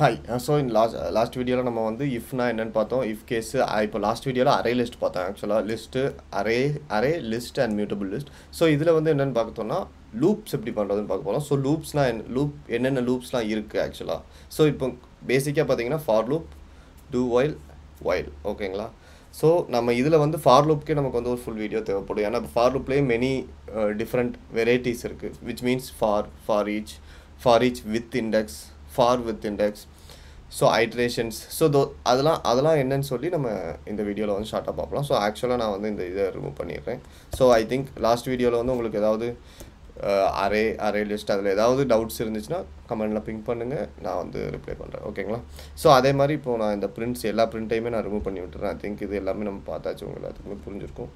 Hi. So in last வீடியோவில் நம்ம வந்து இஃப்னா என்னன்னு பார்த்தோம். இஃப் கேஸு இப்போ லாஸ்ட் வீடியோவில் அரே லிஸ்ட் பார்த்தோம். ஆக்சுவலாக list array list and mutable list. So இதில் வந்து என்னென்னு பார்த்தோம்னா லூப்ஸ் எப்படி பண்ணுறதுன்னு பார்க்க போகிறோம். ஸோ லூப்ஸ்னால் என்னென்ன லூப்ஸ்லாம் இருக்குது ஆக்சுவலாக. ஸோ இப்போ பேசிக்காக பார்த்தீங்கன்னா ஃபார் லூப், டூ வைல் ஓகேங்களா. ஸோ நம்ம இதில் வந்து ஃபார் லூப்க்கே நமக்கு வந்து ஒரு ஃபுல் வீடியோ தேவைப்படும். ஏன்னா ஃபார் லூப்லேயே மெனி டிஃப்ரெண்ட் வெரைட்டிஸ் இருக்குது. Which means for each with index, for with index, so iterations. So அதெல்லாம் என்னன்னு சொல்லி நம்ம இந்த வீடியோவில் வந்து ஷார்ட்டாக பார்க்கலாம். ஸோ ஆக்சுவலாக நான் வந்து இந்த இதை ரிமூவ் பண்ணிடுறேன். ஸோ ஐ திங்க் லாஸ்ட் வீடியோவில் வந்து உங்களுக்கு ஏதாவது அரே லிஸ்ட் அதில் ஏதாவது டவுட்ஸ் இருந்துச்சுன்னா கமெண்டில் பிங்க் பண்ணுங்கள், நான் வந்து ரிப்ளை பண்ணுறேன் ஓகேங்களா. ஸோ அதே மாதிரி இப்போது நான் இந்த எல்லா பிரிண்ட்டையுமே நான் ரிமூவ் பண்ணி விட்டுறேன். ஐ திங்க் இது எல்லாமே நம்ம பார்த்தாச்சு, உங்களுக்கு எல்லாத்துக்குமே புரிஞ்சிருக்கும்.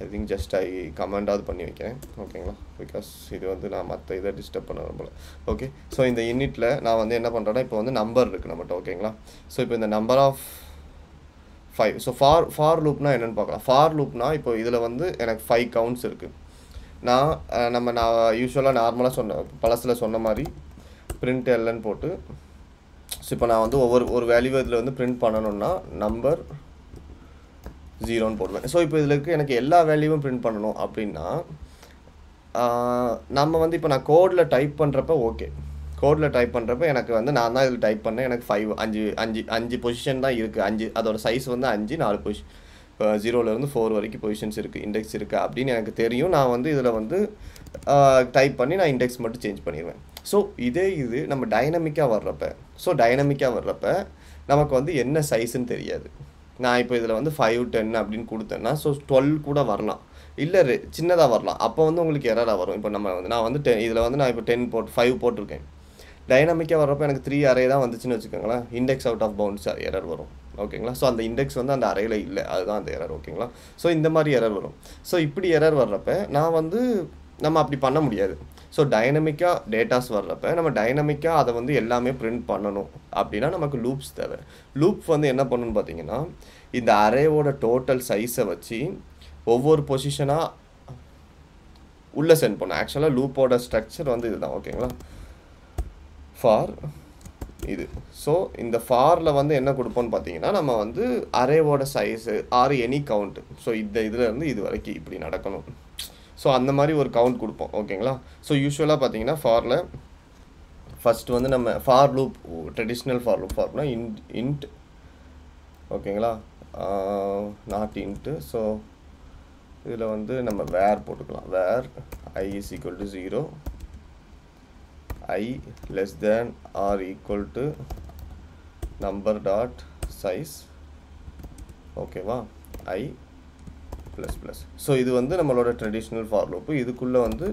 ஐ திங்க் ஜஸ்ட் கமெண்டாவது பண்ணி வைக்கிறேன் ஓகேங்களா. பிகாஸ் இது வந்து நான் மற்ற இதை டிஸ்டர்ப் பண்ண போல. ஓகே. ஸோ இந்த யூனிட்டில் நான் வந்து என்ன பண்ணுறேன்னா இப்போ வந்து நம்பர் இருக்குது நம்மகிட்ட ஓகேங்களா. ஸோ இப்போ இந்த நம்பர் ஆஃப் 5. ஸோ ஃபார் லூப்னா என்னென்னு பார்க்கலாம். ஃபார் லூப்னா இப்போ இதில் வந்து எனக்கு 5 கவுண்ட்ஸ் இருக்குது. நான் யூஸ்வலாக நார்மலாக பழசில் சொன்ன மாதிரி பிரிண்ட் எல்ன்னு போட்டு, ஸோ இப்போ நான் வந்து ஒரு வேல்யூ இதில் வந்து பிரிண்ட் பண்ணணும்னா நம்பர் 0ன்னு போடுவேன். ஸோ இப்போ இதில் இருக்க எனக்கு எல்லா வேல்யூவும் பிரிண்ட் பண்ணணும் அப்படின்னா நம்ம வந்து இப்போ நான் கோடில் டைப் பண்ணுறப்ப ஓகே, கோடில் டைப் பண்ணுறப்ப எனக்கு வந்து நான் தான் இதில் டைப் பண்ணேன். எனக்கு 5 பொசிஷன் தான் இருக்குது. 5 அதோட சைஸ் வந்து 5, 4 பொசிஷன், 0லேருந்து 4 வரைக்கும் பொசிஷன்ஸ் இருக்குது, இண்டெக்ஸ் இருக்குது அப்படின்னு எனக்கு தெரியும். நான் வந்து இதில் வந்து டைப் பண்ணி நான் இண்டெக்ஸ் மட்டும் சேஞ்ச் பண்ணிடுவேன். ஸோ இது நம்ம டைனமிக்காக வர்றப்ப நமக்கு வந்து என்ன சைஸுன்னு தெரியாது. நான் இப்போ இதில் வந்து 5, 10 அப்படின்னு கொடுத்தேன்னா ஸோ 12 கூட வரலாம், இல்லை சின்னதாக வரலாம். அப்போ வந்து உங்களுக்கு எரராக வரும். இப்போ நான் வந்து இதில் வந்து நான் இப்போ 5 போட்டிருக்கேன். டைனமிக்காக வர்றப்போ எனக்கு 3 அரே தான் வந்துச்சுன்னு வச்சுக்கோங்களேன், index out of bounds error வரும் ஓகேங்களா. ஸோ அந்த இண்டெக்ஸ் வந்து அந்த அரேயில் இல்லை, அதுதான் அந்த எரர் ஓகேங்களா. ஸோ இந்த மாதிரி எரர் வரும். ஸோ இப்படி எரர் வர்றப்ப நம்ம அப்படி பண்ண முடியாது. ஸோ டைனமிக்காக டேட்டாஸ் வர்றப்ப நம்ம டைனமிக்காக அதை வந்து எல்லாமே பிரிண்ட் பண்ணணும் அப்படின்னா நமக்கு லூப்ஸ் தேவை. லூப் வந்து என்ன பண்ணணும்னு பார்த்தீங்கன்னா இந்த அரேவோட டோட்டல் சைஸை வச்சு ஒவ்வொரு பொசிஷனாக உள்ளே சென்ட் பண்ணணும். ஆக்சுவலாக லூப்போட ஸ்ட்ரக்சர் வந்து இதுதான் ஓகேங்களா. ஃபார் இது. ஸோ இந்த ஃபாரில் வந்து என்ன கொடுப்போம்னு பார்த்தீங்கன்னா நம்ம வந்து அரேவோட size or any count, so இதுலேருந்து இது வரைக்கும் இப்படி நடக்கணும். ஸோ அந்த மாதிரி ஒரு கவுண்ட் கொடுப்போம் ஓகேங்களா. ஸோ யூஸ்வலாக பார்த்தீங்கன்னா ஃபாரில் ஃபஸ்ட்டு வந்து நம்ம for loop, traditional for loop ஃபார்னா இன்ட் ஓகேங்களா, நாட் இன்ட்டு. ஸோ இதில் வந்து நம்ம வேர் போட்டுக்கலாம். Var I is equal to 0, I less than or equal to number dot size ஓகேவா, I ப்ளஸ் ப்ளஸ். ஸோ இது வந்து நம்மளோட ட்ரெடிஷ்னல் ஃபார் லூப்பு. இதுக்குள்ளே வந்து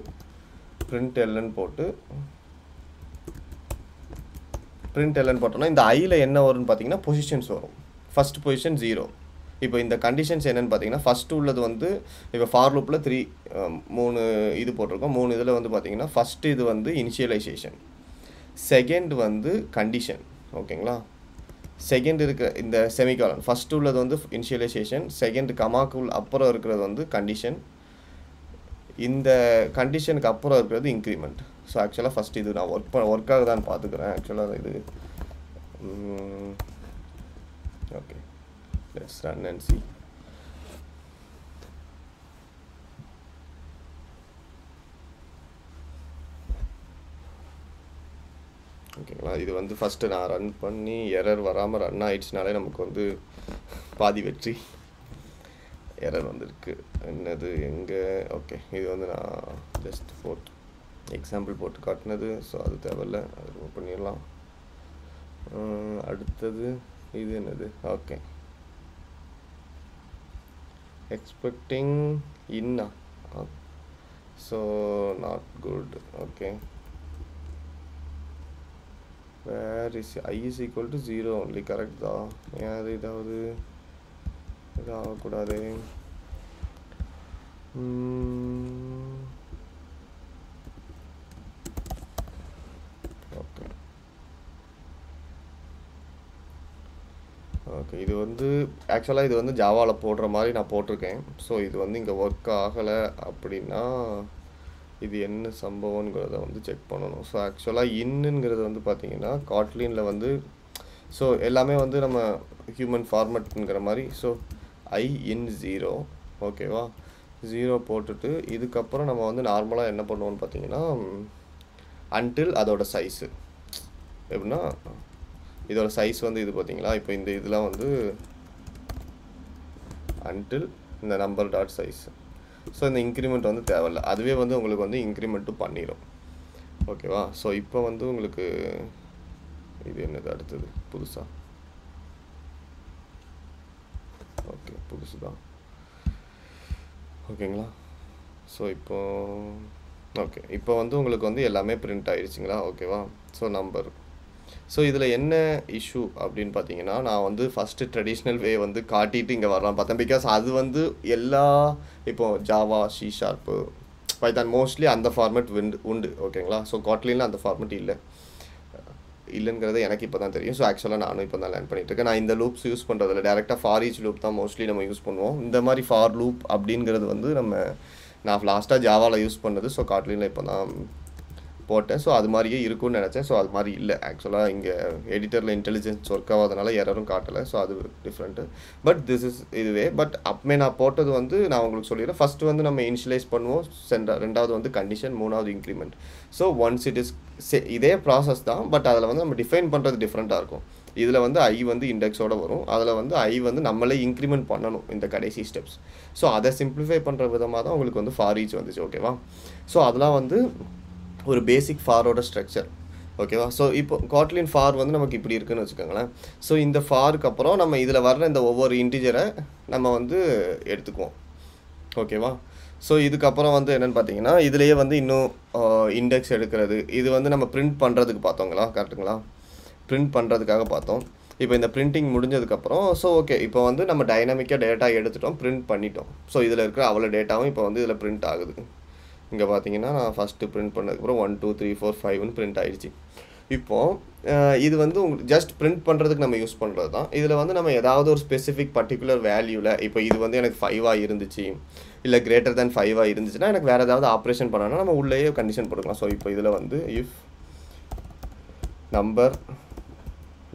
பிரிண்ட் எல்ன்னு போட்டோம்னா இந்த ஐயில் என்ன வரும்னு பார்த்தீங்கன்னா பொசிஷன்ஸ் வரும். First position 0. இப்போ இந்த கண்டிஷன்ஸ் என்னென்னு பார்த்தீங்கன்னா ஃபஸ்ட்டு உள்ளது வந்து இப்போ ஃபார் லூப்பில் 3 இது போட்டிருக்கோம். 3 இதில் வந்து பார்த்தீங்கன்னா ஃபஸ்ட்டு இது வந்து இனிஷியலைசேஷன், செகண்ட் வந்து கண்டிஷன் ஓகேங்களா, செகண்ட் இருக்கிற இந்த செமிகாலன், ஃபஸ்ட்டு உள்ளது வந்து இனிஷியலைசேஷன், செகண்ட் கமாக்கு அப்புறம் இருக்கிறது வந்து கண்டிஷன், இந்த கண்டிஷனுக்கு அப்புறம் இருக்கிறது இன்க்ரிமெண்ட். ஸோ ஆக்சுவலாக ஃபஸ்ட் இது நான் ஒர்க் ஆகுதான்னு பார்த்துக்கிறேன். ஆக்சுவலாக இது okay, let's run and see. ஓகேங்களா. இது வந்து ஃபஸ்ட்டு நான் ரன் பண்ணி எரர் வராமல் ரன் ஆகிடுச்சுனாலே நமக்கு வந்து பாதி வெற்றி. எரர் வந்துருக்கு என்னது எங்கே, ஓகே இது வந்து நான் ஜஸ்ட் எக்ஸாம்பிள் போட்டு காட்டினது. ஸோ அது தேவையில்லை, அது ரிமூவ் பண்ணிடலாம். அடுத்தது இது என்னது, ஓகே எக்ஸ்பெக்டிங் இன்னா, so not good. Okay, where is I is equal to 0 only, correct தான். ஏன் இதாவது இதாகக்கூடாது. ஓகே ஓகே, இது வந்து ஆக்சுவலாக இது வந்து ஜாவாவில் போடுற மாதிரி நான் போட்டிருக்கேன். ஸோ இது வந்து இங்கே ஒர்க் ஆகலை அப்படின்னா இது என்ன சம்பவங்கிறத வந்து செக் பண்ணணும். ஸோ ஆக்சுவலாக இன்னுங்கிறது வந்து பார்த்தீங்கன்னா காட்லினில் வந்து ஸோ எல்லாமே வந்து நம்ம ஹியூமன் ஃபார்மேட்ங்கிற மாதிரி. ஸோ I in 0 ஓகேவா, 0 போட்டுட்டு இதுக்கப்புறம் நம்ம வந்து நார்மலாக என்ன பண்ணுவோம்னு பார்த்தீங்கன்னா until அதோட சைஸு எப்படின்னா இதோட சைஸ் வந்து இது பார்த்தீங்களா, இப்போ இந்த இதெல்லாம் வந்து until இந்த நம்பர் டாட் சைஸ். ஸோ இந்த இன்க்ரிமெண்ட் வந்து தேவையில்லை, அதுவே வந்து உங்களுக்கு வந்து இன்க்ரிமெண்ட்டும் பண்ணிடும் ஓகேவா. ஸோ இப்போ வந்து உங்களுக்கு இது என்னது அடுத்தது புதுசா, ஓகே புதுசு தான் ஓகேங்களா. ஸோ இப்போ ஓகே, இப்போ வந்து உங்களுக்கு வந்து எல்லாமே பிரிண்ட் ஆயிடுச்சுங்களா ஓகேவா. So number. ஸோ இதில் என்ன இஷ்யூ அப்படின்னு பார்த்தீங்கன்னா, நான் வந்து ஃபஸ்ட்டு ட்ரெடிஷ்னல் வே வந்து காட்டிட்டு இங்கே வரலாம் பார்த்தேன். பிகாஸ் அது வந்து எல்லா இப்போது ஜாவா, C#, பைத்தான் மோஸ்ட்லி அந்த ஃபார்மேட் உண்டு ஓகேங்களா. ஸோ காட்லினில் அந்த ஃபார்மேட் இல்லைங்கிறது எனக்கு இப்போ தான் தெரியும். ஸோ ஆக்சுவலாக நானும் இப்போ தான் லேர்ன் பண்ணிட்டு இருக்கேன். நான் இந்த லூப்ஸ் யூஸ் பண்ணுறதில்ல, டேரெக்டாக ஃபார் ஈச் லூப் தான் மோஸ்ட்லி நம்ம யூஸ் பண்ணுவோம். இந்த மாதிரி ஃபார் லூப் அப்படிங்கிறது வந்து நான் லாஸ்ட்டாக ஜாவாவில் யூஸ் பண்ணது. ஸோ காட்லினில் இப்போ தான் போட்டேன். ஸோ அது மாதிரியே இருக்கும்னு நினச்சேன். ஸோ அது மாதிரி இல்லை ஆக்சுவலாக, இங்கே எடிட்டரில் இன்டெலிஜென்ஸ் ஒர்க் ஆகாதனால எரரும் காட்டலை. ஸோ அது டிஃப்ரெண்ட்டு. பட் திஸ் இஸ் இதுவே. பட் அப்பமே நான் போட்டது வந்து நான் உங்களுக்கு சொல்லிடுறேன். ஃபஸ்ட்டு வந்து நம்ம இனிஷியலைஸ் பண்ணுவோம், ரெண்டாவது வந்து கண்டிஷன், மூணாவது increment. So once it is இதே ப்ராசஸ் தான், பட் அதில் வந்து நம்ம டிஃபைன் பண்ணுறது டிஃப்ரெண்ட்டாக இருக்கும். இதில் வந்து I வந்து இண்டெக்ஸோடு வரும், அதில் வந்து I வந்து நம்மளே இன்க்ரிமெண்ட் பண்ணணும் இந்த கடைசி ஸ்டெப்ஸ். ஸோ அதை சிம்பிளிஃபை பண்ணுற விதமாக தான் உங்களுக்கு வந்து ஃபார் ஈச் வந்துச்சு ஓகேவா. ஸோ அதெல்லாம் வந்து ஒரு பேசிக் ஃபாரோட ஸ்ட்ரக்சர் ஓகேவா. ஸோ இப்போ காட்லின் ஃபார் வந்து நமக்கு இப்படி இருக்குன்னு வச்சுக்கோங்களேன். ஸோ இந்த ஃபாருக்கு அப்புறம் நம்ம இதில் வர்ற இந்த ஒவ்வொரு இன்டிஜரை நம்ம வந்து எடுத்துக்குவோம் ஓகேவா. ஸோ இதுக்கப்புறம் வந்து என்னென்னு பார்த்தீங்கன்னா, இதுலேயே வந்து இன்னும் இண்டெக்ஸ் எடுக்கிறது, இது வந்து நம்ம பிரிண்ட் பண்ணுறதுக்கு பார்த்தோங்களா, கரெக்டுங்களா, பிரிண்ட் பண்ணுறதுக்காக பார்த்தோம். இப்போ இந்த பிரிண்டிங் முடிஞ்சதுக்கப்புறம் ஸோ ஓகே, இப்போ வந்து நம்ம டைனாமிக்காக டேட்டா எடுத்துட்டோம், பிரிண்ட் பண்ணிட்டோம். ஸோ இதில் இருக்கிற அவ்வளோ டேட்டாவும் இப்போ வந்து இதில் பிரிண்ட் ஆகுது. இங்கே பார்த்தீங்கன்னா நான் ஃபஸ்ட்டு பிரிண்ட் பண்ணதுக்கப்புறம் 1 2 3 4 5ன்னு பிரிண்ட் ஆகிடுச்சு. இப்போது இது வந்து உங்களுக்கு ஜஸ்ட் பிரிண்ட் பண்ணுறதுக்கு நம்ம யூஸ் பண்ணுறது தான். இதில் வந்து நம்ம ஏதாவது ஒரு ஸ்பெசிஃபிக் பர்டிகுலர் வேல்யூவில், இப்போ இது வந்து எனக்கு 5ஆக இருந்துச்சு, இல்லை கிரேட்டர் தேன் 5ஆக இருந்துச்சுன்னா எனக்கு வேறு ஏதாவது ஆப்ரேஷன் பண்ணணும்னா நம்ம உள்ளேயே கண்டிஷன் போட்டுக்கலாம். ஸோ இப்போ இதில் வந்து if number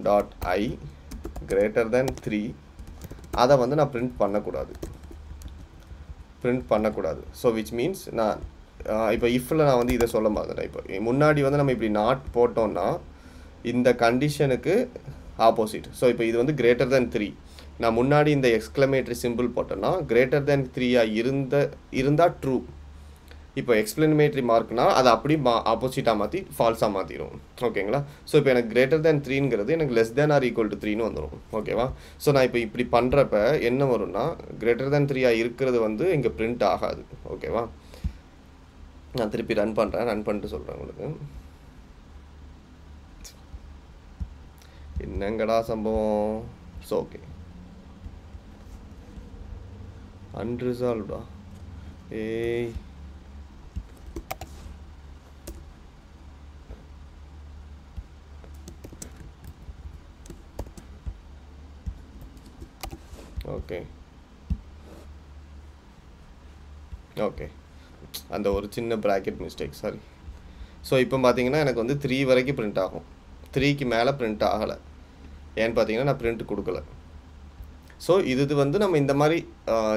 dot I greater than 3, அதை வந்து நான் பிரிண்ட் பண்ணக்கூடாது. ஸோ விச் மீன்ஸ் நான் இப்போ இஃப்பில் நான் வந்து இதை சொல்ல மாதிரிட்டேன். இப்போ முன்னாடி வந்து நம்ம இப்படி நாட் போட்டோம்னா இந்த கண்டிஷனுக்கு ஆப்போசிட். ஸோ இப்போ இது வந்து கிரேட்டர் தேன் 3, நான் முன்னாடி இந்த எக்ஸ்க்ளமேட்டரி சிம்பிள் போட்டேன்னா கிரேட்டர் தேன் 3ஆக இருந்தால் ட்ரூ. இப்போ எக்ஸ்க்ளமேட்டரி மார்க்னா அதை அப்படி ஆப்போசிட்டாக மாற்றி ஃபால்ஸாக மாற்றிடும் ஓகேங்களா. ஸோ இப்போ எனக்கு கிரேட்டர் தேன் 3ங்கிறது எனக்கு less than or equal to 3ன்னு வந்துடும் ஓகேவா. ஸோ நான் இப்போ இப்படி பண்ணுறப்ப என்ன வரும்னா, கிரேட்டர் தேன் 3ஆக இருக்கிறது வந்து இங்கே பிரிண்ட் ஆகாது ஓகேவா. நான் திருப்பி ரன் பண்ணிட்டு சொல்கிறேன் உங்களுக்கு. என்னங்கடா சம்பவம். ஸோ ஓகே, அன்ரிசால்வ்டா. ஏய் ஓகே ஓகே, அந்த ஒரு சின்ன ப்ராக்கெட் மிஸ்டேக், சாரி. ஸோ இப்போ பார்த்தீங்கன்னா எனக்கு வந்து 3 வரைக்கும் பிரிண்ட் ஆகும், 3க்கு மேலே பிரிண்ட் ஆகலை. ஏன்னு பார்த்தீங்கன்னா நான் பிரிண்ட் கொடுக்கல. ஸோ இது வந்து நம்ம இந்த மாதிரி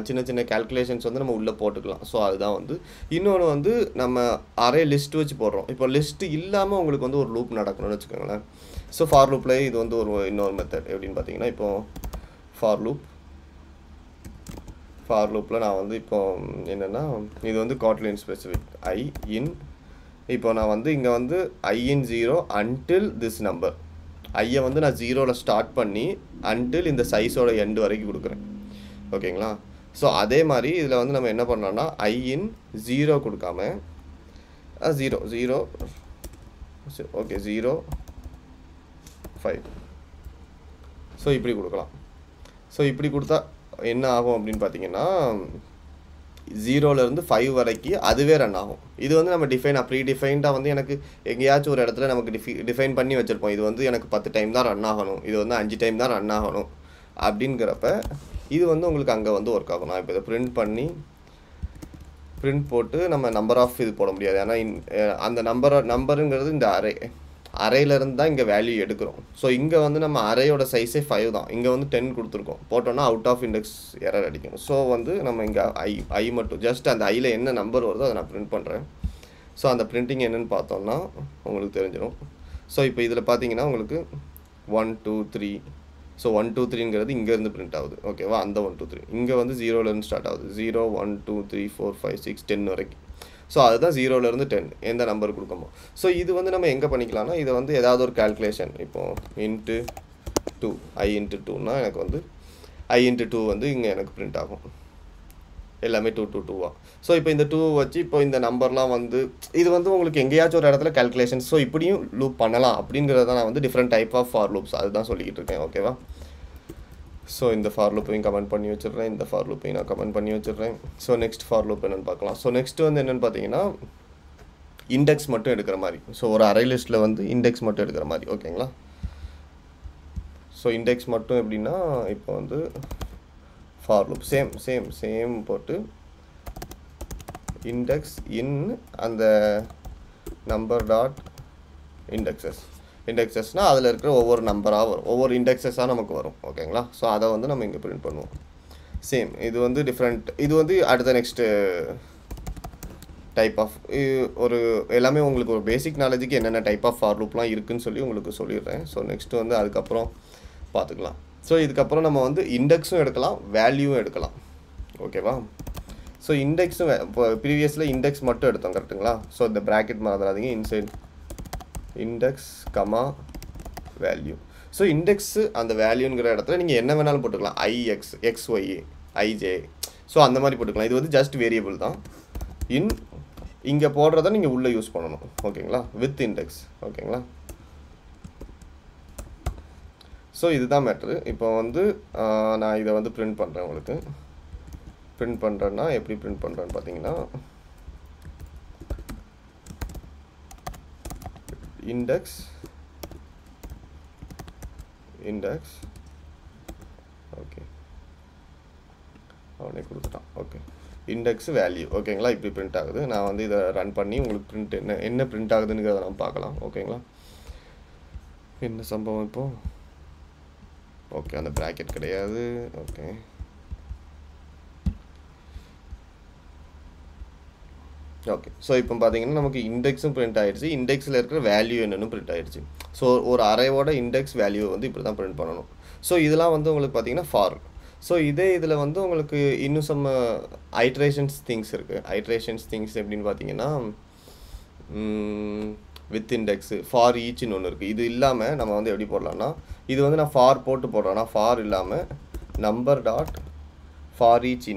சின்ன சின்ன கேல்குலேஷன்ஸ் வந்து நம்ம உள்ளே போட்டுக்கலாம். ஸோ அதுதான் வந்து. இன்னொன்று வந்து நம்ம அரே லிஸ்ட் வச்சு போடுறோம். இப்போ லிஸ்ட்டு இல்லாமல் உங்களுக்கு வந்து ஒரு லூப் நடக்கணும்னு வச்சுக்கோங்களேன். ஸோ ஃபார் லூப்பில் இது வந்து இன்னொரு மெத்தட் எப்படின்னு பார்த்தீங்கன்னா, இப்போது ஃபார் லூப்பில் நான் வந்து இப்போ என்னென்னா, இது வந்து காட்லின் ஸ்பெசிஃபிக் I in, இப்போ நான் வந்து இங்கே வந்து I in 0 until this number, ஐயை வந்து நான் 0ல் ஸ்டார்ட் பண்ணி until இந்த சைஸோட எண்டு வரைக்கும் கொடுக்குறேன் ஓகேங்களா. ஸோ அதே மாதிரி இதில் வந்து நம்ம என்ன பண்ணோம்னா I in 0 கொடுக்காம 0 ஓகே 0 5, ஸோ இப்படி கொடுக்கலாம். ஸோ இப்படி கொடுத்தா என்ன ஆகும் அப்படின்னு பார்த்தீங்கன்னா, 0லேருந்து 5 வரைக்கும் அதுவே ரன் ஆகும். இது வந்து நம்ம ப்ரீ டிஃபைன்டாக வந்து எனக்கு எங்கேயாச்சும் ஒரு இடத்துல நமக்கு டிஃபைன் பண்ணி வச்சுருப்போம். இது வந்து எனக்கு 10 டைம் தான் ரன் ஆகணும், இது வந்து 5 டைம் தான் ரன் ஆகணும் அப்படிங்கிறப்ப இது வந்து உங்களுக்கு அங்கே வந்து ஒர்க் ஆகும். நான் இப்போ இதை பிரிண்ட் போட்டு நம்ம நம்பர் ஆஃப் இது போட முடியாது. ஏன்னா அந்த நம்பருங்கிறது இந்த அரேலேருந்து தான் இங்கே வேல்யூ எடுக்கிறோம். ஸோ இங்கே வந்து நம்ம அரேயோட சைஸே 5 தான். இங்கே வந்து 10 கொடுத்துருக்கோம். போட்டோன்னா அவுட் ஆஃப் இண்டெக்ஸ் எரர் அடிக்கும். ஸோ வந்து நம்ம இங்கே ஐ மட்டும் ஜஸ்ட் அந்த ஐயில் என்ன நம்பர் வருதோ அதை நான் பிரிண்ட் பண்ணுறேன். ஸோ அந்த பிரிண்டிங் என்னென்னு பார்த்தோம்னா உங்களுக்கு தெரிஞ்சிடும். ஸோ இப்போ இதில் பார்த்தீங்கன்னா உங்களுக்கு 1 2 3. ஸோ 1 2 3ங்கிறது இங்கேருந்து பிரிண்ட் ஆகுது. ஓகேவா? அந்த 1 2 3 இங்கே வந்து 0லேருந்து ஸ்டார்ட் ஆகுது. 0 1 2 3 4 5 6 10 வரைக்கும். ஸோ அதுதான் 0லேருந்து 10 எந்த நம்பர் கொடுக்கமோ. ஸோ இது வந்து நம்ம எங்கே பண்ணிக்கலாம்னா இதை வந்து ஏதாவது ஒரு கால்குலேஷன் இப்போது இன்ட்டு 2 I இன்ட்டு 2னா எனக்கு வந்து I இன்ட்டு 2 வந்து இங்கே எனக்கு பிரிண்ட் ஆகும். எல்லாமே 2 2 2வா. ஸோ இப்போ இந்த 2 வச்சு இப்போ இந்த நம்பர்லாம் வந்து இது வந்து உங்களுக்கு எங்கேயாச்சும் ஒரு இடத்துல கால்குலேஷன். ஸோ இப்படியும் லூப் பண்ணலாம் அப்படிங்கிறத நான் வந்து different type of for loops அதுதான் சொல்லிக்கிட்டு இருக்கேன். ஓகேவா? ஸோ இந்த ஃபார் லூப்பையும் கமெண்ட் பண்ணி வச்சிடுறேன். இந்த ஃபார் லூப்பையும் நான் கமெண்ட் பண்ணி வச்சிடுறேன். ஸோ நெக்ஸ்ட் ஃபார் லூப் என்னென்னு பார்க்கலாம். ஸோ நெக்ஸ்ட் வந்து என்னென்னு பார்த்தீங்கன்னா இண்டெக்ஸ் மட்டும் எடுக்கிற மாதிரி. ஸோ ஒரு அரே லிஸ்ட்டில் வந்து இண்டெக்ஸ் மட்டும் எடுக்கிற மாதிரி. ஓகேங்களா? ஸோ இண்டெக்ஸ் மட்டும் எப்படின்னா இப்போ வந்து ஃபார் லூப் சேம் போட்டு இண்டெக்ஸ் இன் அந்த நம்பர் டாட் இண்டெக்ஸஸ்னால் அதில் இருக்கிற ஒவ்வொரு நம்பராக வரும். ஒவ்வொரு இண்டெக்ஸஸாக நமக்கு வரும். ஓகேங்களா? ஸோ அதை வந்து நம்ம இங்கே பிரிண்ட் பண்ணுவோம். சேம் இது வந்து டிஃப்ரெண்ட். இது வந்து அடுத்த நெக்ஸ்ட்டு டைப் ஆஃப் ஒரு எல்லாமே உங்களுக்கு ஒரு பேசிக் நாலேஜுக்கு என்னென்ன டைப் ஆஃப் ஃபார் லூப்லாம் இருக்குதுன்னு சொல்லி உங்களுக்கு சொல்லிடுறேன். ஸோ நெக்ஸ்ட்டு வந்து அதுக்கப்புறம் பார்த்துக்கலாம். ஸோ இதுக்கப்புறம் நம்ம வந்து இண்டெக்ஸும் எடுக்கலாம், வேல்யூவும் எடுக்கலாம். ஓகேவா? ஸோ இண்டெக்ஸும் இப்போ ப்ரீவியஸில் இண்டெக்ஸ் மட்டும் எடுத்தோம். கரெக்டுங்களா? ஸோ இந்த ப்ராக்கெட் மறந்துடாதீங்க. Inside index comma value. So index அந்த வேல்யூங்கிற இடத்துல நீங்கள் என்ன வேணாலும் போட்டுக்கலாம். IX XY IJ. ஸோ அந்த மாதிரி போட்டுக்கலாம். இது வந்து ஜஸ்ட் வேரியபிள் தான். இங்கே போடுறத நீங்கள் உள்ளே யூஸ் பண்ணணும். ஓகேங்களா? With index. ஓகேங்களா? ஸோ இதுதான் மேட்ரு. இப்போ வந்து நான் இதை வந்து பிரிண்ட் பண்ணுறேன். உங்களுக்கு பிரிண்ட் பண்ணுறேன்னா எப்படி பிரிண்ட் பண்ணுறேன்னு பார்த்தீங்கன்னா இண்டெக்ஸ் ஓகே அவனே கொடுத்துட்டான். Okay index value. ஓகேங்களா? இப்படி பிரிண்ட் ஆகுது. நான் வந்து இதை ரன் பண்ணி உங்களுக்கு பிரிண்ட் என்ன பிரிண்ட் ஆகுதுங்கிறத நம்ம பார்க்கலாம். ஓகேங்களா? என்ன சம்பவம் இப்போது? ஓகே அந்த ப்ராக்கெட் கிடையாது. ஓகே ஓகே ஸோ இப்போ பார்த்தீங்கன்னா நமக்கு இண்டெக்ஸும் பிரிண்ட் ஆகிடுச்சு. இண்டெக்ஸில் இருக்கிற வேல்யூ என்னென்னு பிரிண்ட் ஆகிடுச்சு. ஸோ ஒரு அரேவோட இண்டெக்ஸ் வேல்யூ வந்து இப்படி தான் பிரிண்ட் பண்ணணும். ஸோ இதெல்லாம் வந்து உங்களுக்கு பார்த்தீங்கன்னா ஃபார். ஸோ இதே இதில் வந்து உங்களுக்கு இன்னும் சம் ஐட்ரேஷன்ஸ் திங்ஸ் இருக்குது. ஐட்ரேஷன்ஸ் திங்ஸ் எப்படின்னு பார்த்தீங்கன்னா வித் இண்டெக்ஸு ஃபார் ஈச்னு ஒன்று இருக்குது. இது இல்லாமல் நம்ம வந்து எப்படி போடலாம்னா இது வந்து நான் ஃபார் போட்டு போடுறேன்னா ஃபார் இல்லாமல் number dot for each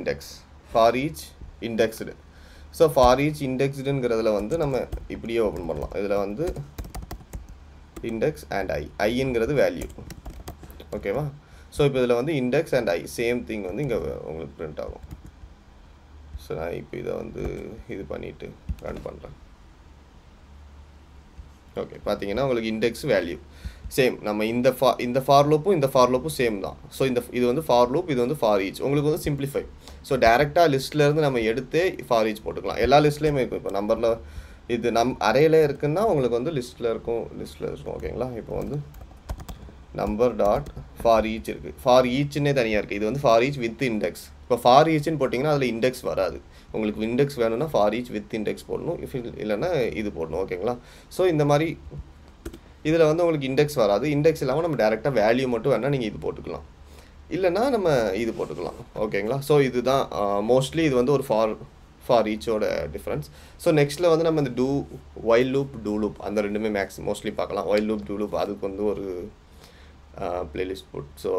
indexed. So for each இண்டெக்ஸ்டுங்கிறதுல வந்து நம்ம இப்படியே ஓப்பன் பண்ணலாம். இதில் வந்து இண்டெக்ஸ் அண்ட் ஐங்கிறது வேல்யூ. ஓகேவா? ஸோ இப்போ இதில் வந்து இண்டெக்ஸ் அண்ட் சேம் திங் வந்து இங்கே உங்களுக்கு பிரிண்ட் ஆகும். ஸோ நான் இப்போ இதை வந்து இது பண்ணிவிட்டு ரன் பண்ணுறேன். ஓகே பார்த்தீங்கன்னா உங்களுக்கு இண்டெக்ஸ் வேல்யூ சேம். நம்ம இந்த ஃபார் லூப்பும் சேம் தான். ஸோ இது வந்து ஃபார் லூப், இது வந்து ஃபார் ஈச். உங்களுக்கு வந்து சிம்பிளிஃபை. ஸோ டேரெக்டாக லிஸ்ட்லேருந்து நம்ம எடுத்தே ஃபார் ஈச் போட்டுக்கலாம். எல்லா லிஸ்ட்லேயுமே இருக்கும். இப்போ நம்பரில் இது அரேல இருக்குன்னா உங்களுக்கு வந்து லிஸ்ட்டில் இருக்கும். ஓகேங்களா? இப்போ வந்து நம்பர் டாட் ஃபார் ஈச் இருக்குது. ஃபார் ஈச்னே தனியாக இருக்குது. இது வந்து ஃபார் ஈச் வித் இண்டெக்ஸ். இப்போ ஃபார் ஈச்னு போட்டிங்கன்னா அதில் இண்டெக்ஸ் வராது. உங்களுக்கு இண்டெக்ஸ் வேணும்னா ஃபார் ஈச் வித் இண்டெக்ஸ் போடணும். இல்லைன்னா இது போடணும். ஓகேங்களா? ஸோ இந்த மாதிரி இதில் வந்து உங்களுக்கு இண்டெக்ஸ் வராது. இண்டெக்ஸ் இல்லாமல் நம்ம டேரெக்டாக வேல்யூ மட்டும் வேணால் நீங்கள் இது போட்டுக்கலாம். இல்லைன்னா நம்ம இது போட்டுக்கலாம். ஓகேங்களா? ஸோ இதுதான் மோஸ்ட்லி இது வந்து ஒரு ஃபார் ஈச்சோட டிஃப்ரென்ஸ். ஸோ நெக்ஸ்ட்டில் வந்து நம்ம இந்த ஒயில் லூப் டூ லூப் அந்த ரெண்டுமே மோஸ்ட்லி பார்க்கலாம். ஒயில் லூப் டூ லூப் அதுக்கு வந்து ஒரு பிளேலிஸ்ட் போட்டு ஸோ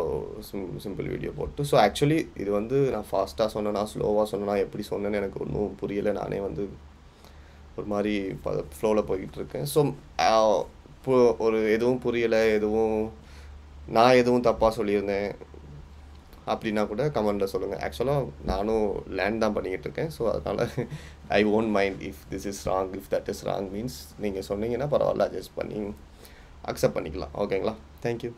சிம்பிள் வீடியோ போட்டு. ஸோ ஆக்சுவலி இது வந்து நான் ஃபாஸ்ட்டாக சொன்னேன்னா ஸ்லோவாக சொன்னேன்னா எப்படி சொன்னேன்னு எனக்கு ஒன்றும் புரியலை. நானே வந்து ஒரு மாதிரி ஃப்ளோவில் போய்கிட்டுருக்கேன். ஸோ ஒரு எதுவும் புரியலை, நான் எதுவும் தப்பாக சொல்லியிருந்தேன் அப்படின்னா கூட கமெண்டில் சொல்லுங்கள். ஆக்சுவலாக நானும் லேர்ன் தான் பண்ணிக்கிட்டு இருக்கேன். ஸோ அதனால் I won't mind if this is wrong, if that is wrong means நீங்கள் சொன்னீங்கன்னா பரவாயில்ல, அட்ஜஸ்ட் பண்ணி அக்செப்ட் பண்ணிக்கலாம். ஓகேங்களா? தேங்க்யூ.